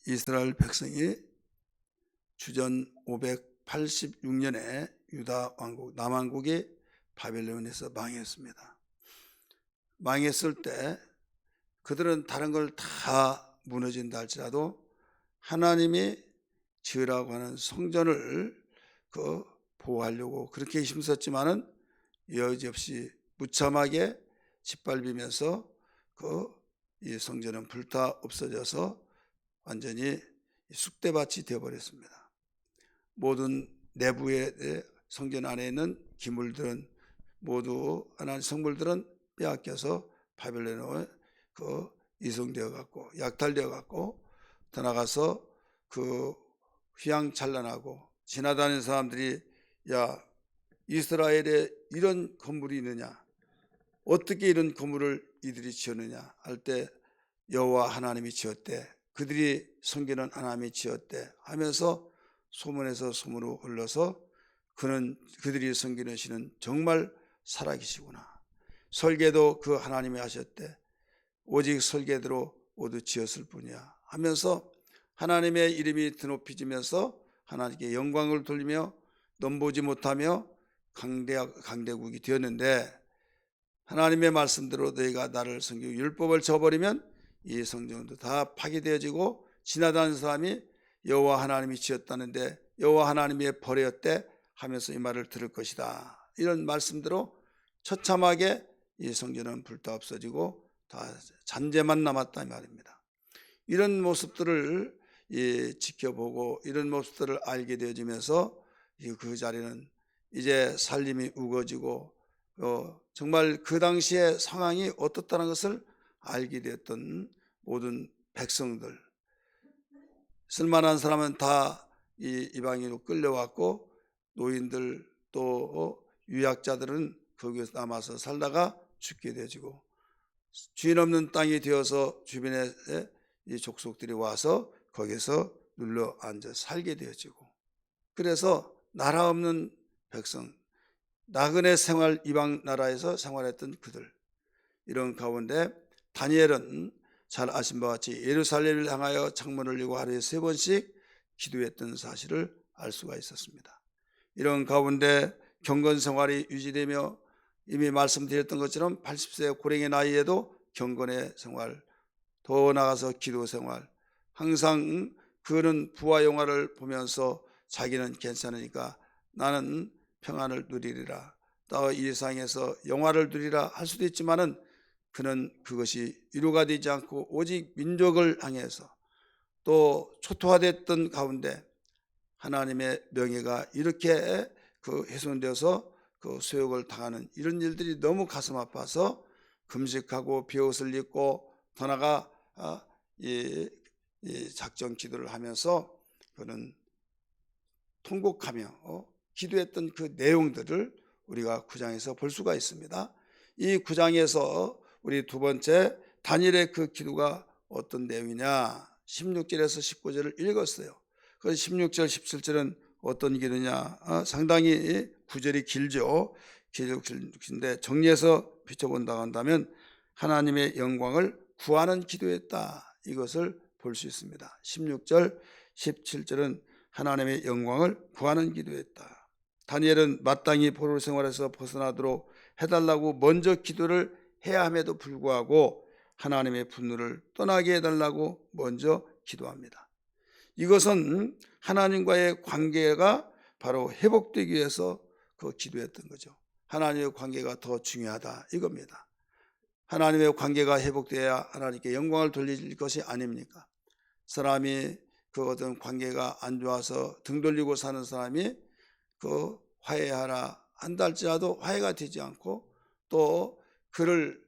이스라엘 백성이 주전 586년에 유다 왕국 남왕국이 바벨론에서 망했습니다. 망했을 때 그들은 다른 걸 다 무너진다 할지라도 하나님이 지으라고 하는 성전을 보호하려고 그렇게 힘썼지만은 여지없이 무참하게 짓밟으면서 이 성전은 불타 없어져서 완전히 쑥대밭이 되어버렸습니다. 모든 내부의 성전 안에 있는 기물들은 모두 하나님 성물들은 빼앗겨서 바벨론에 이송되어 갖고 약탈되어 갖고 더 나가서 휘황찬란하고 지나다니는 사람들이 야, 이스라엘에 이런 건물이 있느냐, 어떻게 이런 건물을 이들이 지었느냐 할 때 여호와 하나님이 지었대, 그들이 섬기는 하나님이 지었대 하면서 소문에서 소문으로 흘러서 그들이 섬기는 신은 정말 살아계시구나, 설계도 그 하나님이 하셨대, 오직 설계대로 모두 지었을 뿐이야 하면서 하나님의 이름이 드높이지면서 하나님께 영광을 돌리며 넘보지 못하며 강대국이 되었는데, 하나님의 말씀대로 너희가 나를 섬기고 율법을 저버리면 이 성전도 다 파괴되어지고 지나다니는 사람이 여호와 하나님이 지었다는데 여호와 하나님이 버렸대 하면서 이 말을 들을 것이다. 이런 말씀대로 처참하게 이 성전은 불타 없어지고 다 잔재만 남았다 이 말입니다. 이런 모습들을 지켜보고 이런 모습들을 알게 되어지면서 그 자리는 이제 살림이 우거지고 정말 그 당시의 상황이 어떻다는 것을 알게 되었던 모든 백성들, 쓸만한 사람은 다 이방인으로 끌려왔고 노인들 또 유약자들은 거기에서 남아서 살다가 죽게 되어지고 주인 없는 땅이 되어서 주변에 이 족속들이 와서 거기서 눌러 앉아 살게 되어지고, 그래서 나라 없는 백성, 나그네 생활, 이방 나라에서 생활했던 그들, 이런 가운데 다니엘은 잘 아신 바와 같이 예루살렘을 향하여 창문을 열고 하루에 3번씩 기도했던 사실을 알 수가 있었습니다. 이런 가운데 경건 생활이 유지되며 이미 말씀드렸던 것처럼 80세 고령의 나이에도 경건의 생활, 더 나아가서 기도 생활, 항상 그는 부와 영화를 보면서 자기는 괜찮으니까 나는 평안을 누리리라, 또 이 세상에서 영화를 누리라 할 수도 있지만은 그는 그것이 위로가 되지 않고 오직 민족을 향해서 또 초토화됐던 가운데 하나님의 명예가 이렇게 훼손되어서 소욕을 당하는 이런 일들이 너무 가슴 아파서 금식하고 비옷을 입고 더 나아가 이 작정 기도를 하면서 그는 통곡하며 기도했던 그 내용들을 우리가 9장에서 볼 수가 있습니다. 이 9장에서 우리 두 번째 다니엘의 그 기도가 어떤 내용이냐, 16절에서 19절을 읽었어요. 그 16절 17절은 어떤 기도냐, 상당히 구절이 길죠. 긴데 정리해서 비춰본다고 한다면 하나님의 영광을 구하는 기도였다, 이것을 볼 수 있습니다. 16절 17절은 하나님의 영광을 구하는 기도였다. 다니엘은 마땅히 포로 생활에서 벗어나도록 해달라고 먼저 기도를 해야 함에도 불구하고 하나님의 분노를 떠나게 해달라고 먼저 기도합니다. 이것은 하나님과의 관계가 바로 회복되기 위해서 기도했던 거죠. 하나님의 관계가 더 중요하다 이겁니다. 하나님의 관계가 회복돼야 하나님께 영광을 돌릴 것이 아닙니까? 사람이 어떤 관계가 안 좋아서 등 돌리고 사는 사람이 화해하라 한다 할지라도 화해가 되지 않고 또 그를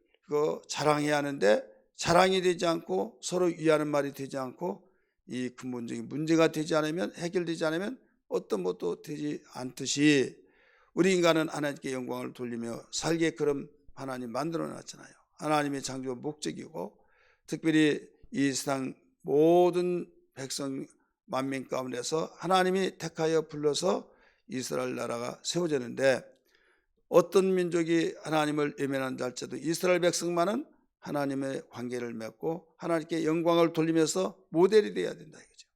자랑해야 하는데 자랑이 되지 않고 서로 위하는 말이 되지 않고 이 근본적인 문제가 되지 않으면, 해결되지 않으면 어떤 것도 되지 않듯이 우리 인간은 하나님께 영광을 돌리며 살게끔 하나님 만들어 놨잖아요. 하나님의 창조 목적이고 특별히 이 세상 모든 백성 만민 가운데서 하나님이 택하여 불러서 이스라엘 나라가 세워졌는데 어떤 민족이 하나님을 외면한다 할지라도 이스라엘 백성만은 하나님의 관계를 맺고 하나님께 영광을 돌리면서 모델이 되어야 된다 이거죠.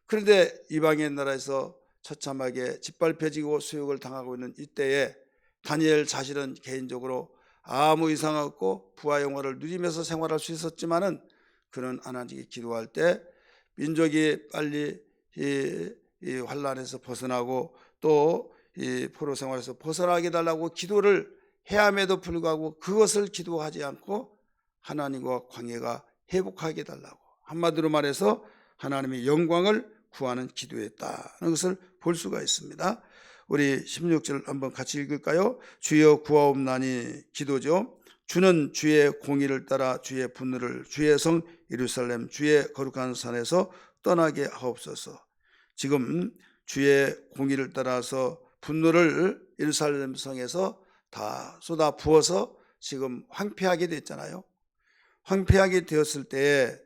그런데 이방의 나라에서 처참하게 짓밟혀지고 수욕을 당하고 있는 이때에 다니엘 자신은 개인적으로 아무 이상 없고 부와 영화를 누리면서 생활할 수 있었지만은 그는 하나님께 기도할 때 민족이 빨리 이 환란에서 벗어나고 또 이 포로 생활에서 벗어나게 달라고 기도를 해함에도 불구하고 그것을 기도하지 않고 하나님과 관계가 회복하게 달라고, 한마디로 말해서 하나님의 영광을 구하는 기도했다는 것을 볼 수가 있습니다. 우리 16절 한번 같이 읽을까요? 주여 구하옵나니 기도죠. 주는 주의 공의를 따라 주의 분노를 주의 성 예루살렘 주의 거룩한 산에서 떠나게 하옵소서. 지금 주의 공의를 따라서 분노를 예루살렘 성에서 다 쏟아 부어서 지금 황폐하게 됐잖아요. 황폐하게 되었을 때에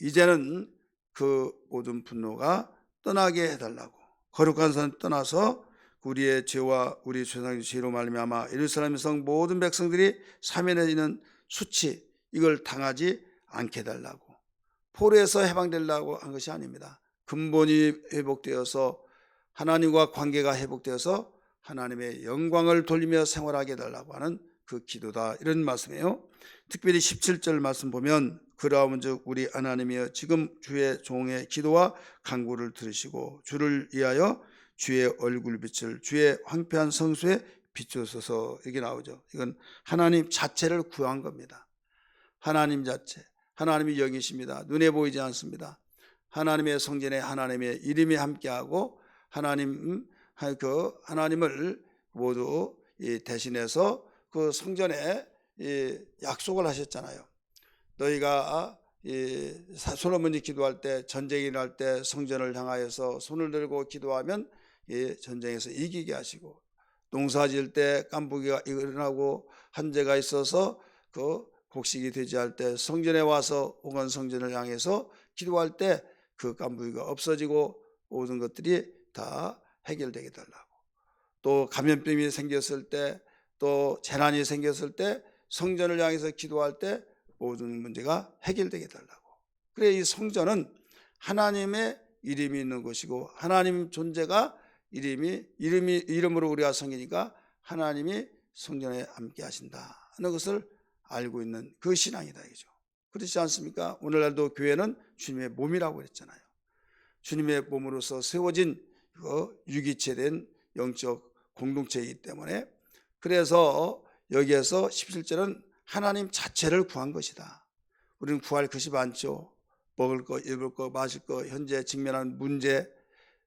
이제는 그 모든 분노가 떠나게 해달라고, 거룩한 산 떠나서 우리의 죄와 우리 조상의 죄로 말미암아 예루살렘 성 모든 백성들이 사면에 있는 수치 이걸 당하지 않게 해달라고, 포로에서 해방되려고 한 것이 아닙니다. 근본이 회복되어서 하나님과 관계가 회복되어서 하나님의 영광을 돌리며 생활하게 해달라고 하는 그 기도다, 이런 말씀이에요. 특별히 17절 말씀 보면 그러함은즉 우리 하나님이여 지금 주의 종의 기도와 간구를 들으시고 주를 위하여 주의 얼굴빛을 주의 황폐한 성소에 비추소서, 이게 나오죠. 이건 하나님 자체를 구한 겁니다. 하나님 자체, 하나님이 영이십니다. 눈에 보이지 않습니다. 하나님의 성전에 하나님의 이름이 함께하고 하나님을 모두 대신해서 그 성전에 약속을 하셨잖아요. 너희가 솔로몬이 기도할 때, 전쟁이 일어날 때 성전을 향하여서 손을 들고 기도하면 전쟁에서 이기게 하시고, 농사 지을 때 깐부기가 일어나고 한재가 있어서 그 곡식이 되지 할 때 성전에 와서 혹은 성전을 향해서 기도할 때 그 깐부기가 없어지고 모든 것들이 다 해결되게 달라고, 또 감염병이 생겼을 때, 또 재난이 생겼을 때 성전을 향해서 기도할 때 모든 문제가 해결되게 달라고. 그래, 이 성전은 하나님의 이름이 있는 곳이고 하나님 존재가 이름으로 우리가 섬기니까 하나님이 성전에 함께 하신다 하는 것을 알고 있는 그 신앙이다 이죠. 그렇지 않습니까? 오늘날도 교회는 주님의 몸이라고 했잖아요. 주님의 몸으로서 세워진 유기체된 영적 공동체이기 때문에, 그래서 여기에서 17절은 하나님 자체를 구한 것이다. 우리는 구할 것이 많죠. 먹을 거, 입을 거, 마실 거, 현재 직면하는 문제,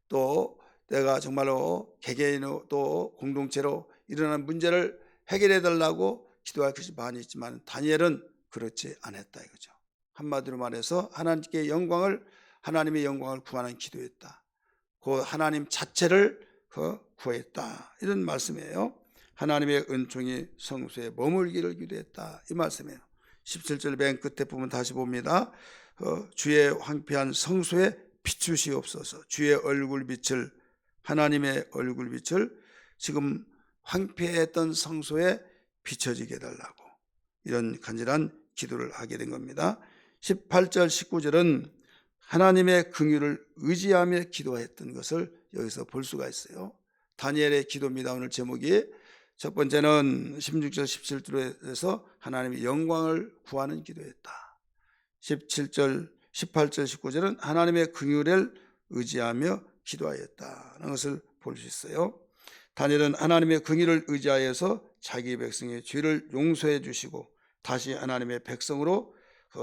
또 내가 정말로 개개인으로 또 공동체로 일어나는 문제를 해결해 달라고 기도할 것이 많이 있지만 다니엘은 그렇지 않았다 이거죠. 한마디로 말해서 하나님의 영광을 구하는 기도였다. 그 하나님 자체를 구했다, 이런 말씀이에요. 하나님의 은총이 성소에 머물기를 기도했다, 이 말씀이에요. 17절 맨 끝에 보면 다시 봅니다. 주의 황폐한 성소에 비추시옵소서. 주의 얼굴빛을, 하나님의 얼굴빛을 지금 황폐했던 성소에 비춰지게 해달라고, 이런 간절한 기도를 하게 된 겁니다. 18절 19절은 하나님의 긍휼을 의지하며 기도했던 것을 여기서 볼 수가 있어요. 다니엘의 기도입니다. 오늘 제목이 첫 번째는 16절 17절에서 하나님의 영광을 구하는 기도였다. 18절 19절은 하나님의 긍휼을 의지하며 기도하였다는 것을 볼 수 있어요. 다니엘은 하나님의 긍휼을 의지하여서 자기 백성의 죄를 용서해 주시고 다시 하나님의 백성으로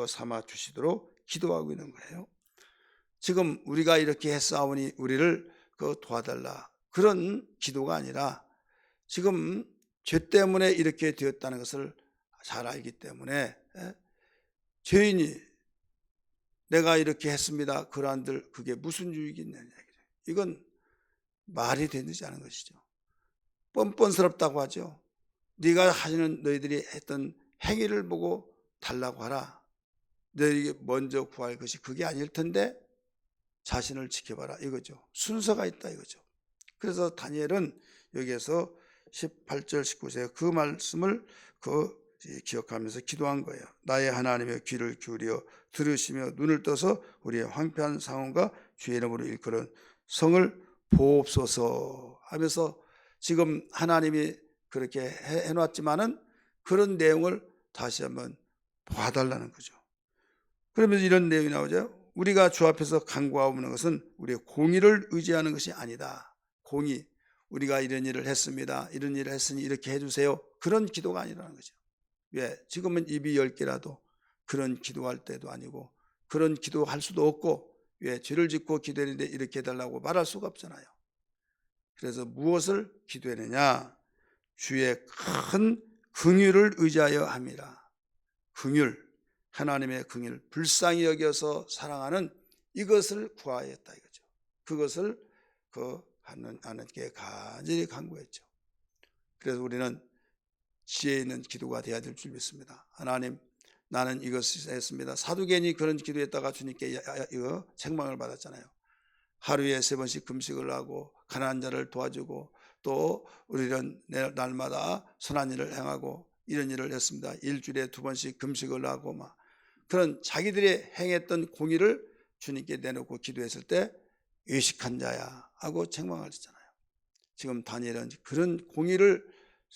삼아 주시도록 기도하고 있는 거예요. 지금 우리가 이렇게 했사오니 우리를 도와달라, 그런 기도가 아니라 지금 죄 때문에 이렇게 되었다는 것을 잘 알기 때문에 죄인이 내가 이렇게 했습니다, 그런들 그게 무슨 유익이 있느냐, 이건 말이 되지 않은 것이죠. 뻔뻔스럽다고 하죠. 네가 하시는 너희들이 했던 행위를 보고 달라고 하라. 너희에게 먼저 구할 것이 그게 아닐 텐데 자신을 지켜봐라 이거죠. 순서가 있다 이거죠. 그래서 다니엘은 여기에서 18절 19절 그 말씀을 기억하면서 기도한 거예요. 나의 하나님의 귀를 기울여 들으시며 눈을 떠서 우리의 황폐한 상황과 주의 이름으로 일컬은 성을 보옵소서 하면서 지금 하나님이 그렇게 해놨지만은 그런 내용을 다시 한번 봐달라는 거죠. 그러면서 이런 내용이 나오죠. 우리가 주 앞에서 간구하는 것은 우리의 공의를 의지하는 것이 아니다. 공의, 우리가 이런 일을 했습니다. 이런 일을 했으니 이렇게 해주세요. 그런 기도가 아니라는 거죠. 왜? 지금은 입이 10개라도 그런 기도할 때도 아니고 그런 기도할 수도 없고, 왜? 죄를 짓고 기도했는데 이렇게 해달라고 말할 수가 없잖아요. 그래서 무엇을 기도했느냐? 주의 큰 긍휼을 의지하여 함이라. 긍휼, 하나님의 긍휼, 불쌍히 여겨서 사랑하는 이것을 구하였다 이거죠. 그것을 하나님께 간절히 간구했죠. 그래서 우리는 지혜 있는 기도가 되어야 될 줄 믿습니다. 하나님, 나는 이것을 했습니다. 사두개인이 그런 기도했다가 주님께 책망을 받았잖아요. 하루에 3번씩 금식을 하고 가난한 자를 도와주고 또 우리는 날마다 선한 일을 행하고 이런 일을 했습니다. 일주일에 2번씩 금식을 하고 막 그런 자기들이 행했던 공의를 주님께 내놓고 기도했을 때 외식한 자야 하고 책망하셨잖아요. 지금 다니엘은 그런 공의를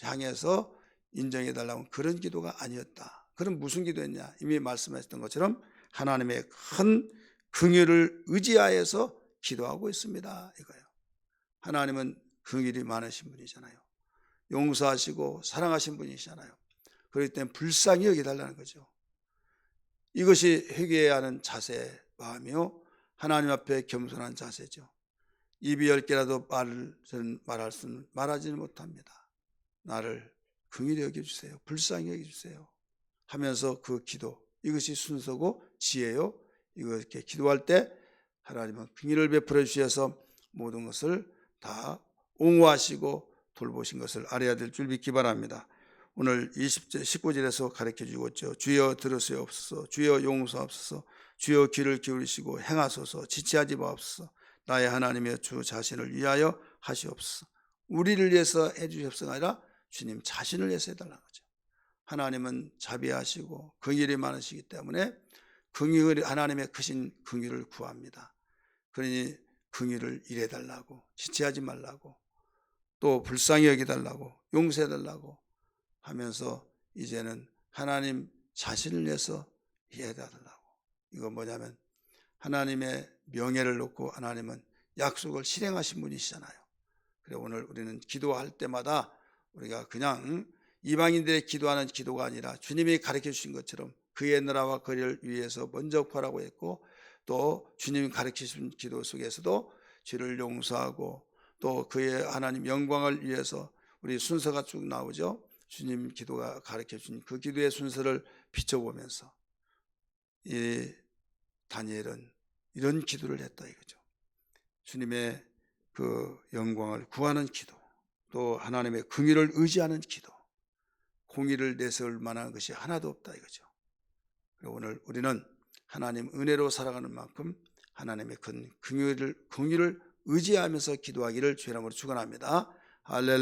향해서 인정해 달라고 그런 기도가 아니었다. 그럼 무슨 기도했냐? 이미 말씀하셨던 것처럼 하나님의 큰 긍휼을 의지하여서 기도하고 있습니다 이거예요. 하나님은 긍휼이 많으신 분이잖아요. 용서하시고 사랑하신 분이시잖아요. 그렇기 때문에 불쌍히 여기달라는 거죠. 이것이 회개해야 하는 자세 마음이요, 하나님 앞에 겸손한 자세죠. 입이 10개라도 말하지는 못합니다. 나를 긍휼히 여겨주세요, 불쌍히 여겨주세요 하면서 그 기도, 이것이 순서고 지혜요. 이렇게 기도할 때 하나님은 긍휼을 베풀어 주셔서 모든 것을 다 옹호하시고 돌보신 것을 알아야 될 줄 믿기 바랍니다. 오늘 20절, 19절에서 가르쳐 주었죠. 주여 들으시옵소서, 주여 용서하옵소서, 주여 귀를 기울이시고 행하소서, 지체하지 마옵소서, 나의 하나님의 주 자신을 위하여 하시옵소서. 우리를 위해서 해주시옵소서가 아니라 주님 자신을 위해서 해달라는 거죠. 하나님은 자비하시고 긍휼이 많으시기 때문에 하나님의 크신 긍휼을 구합니다. 그러니 긍휼을 일해달라고, 지체하지 말라고, 또 불쌍히 여기달라고, 용서해달라고 하면서 이제는 하나님 자신을 위해서 해달라고. 이건 뭐냐면 하나님의 명예를 놓고 하나님은 약속을 실행하신 분이시잖아요. 그래 오늘 우리는 기도할 때마다 우리가 그냥 이방인들의 기도하는 기도가 아니라 주님이 가르쳐 주신 것처럼 그의 나라와 거리를 위해서 먼저 구하라고 했고, 또 주님이 가르쳐 주신 기도 속에서도 죄를 용서하고 또 그의 하나님 영광을 위해서 우리 순서가 쭉 나오죠. 주님 기도가 가르쳐 주신 그 기도의 순서를 비춰보면서 이 다니엘은 이런 기도를 했다 이거죠. 주님의 그 영광을 구하는 기도, 또 하나님의 긍휼을 의지하는 기도, 공의를 내세울 만한 것이 하나도 없다 이거죠. 그리고 오늘 우리는 하나님 은혜로 살아가는 만큼 하나님의 큰 긍휼을 의지하면서 기도하기를 주의 이름으로 축원합니다. 할렐루야.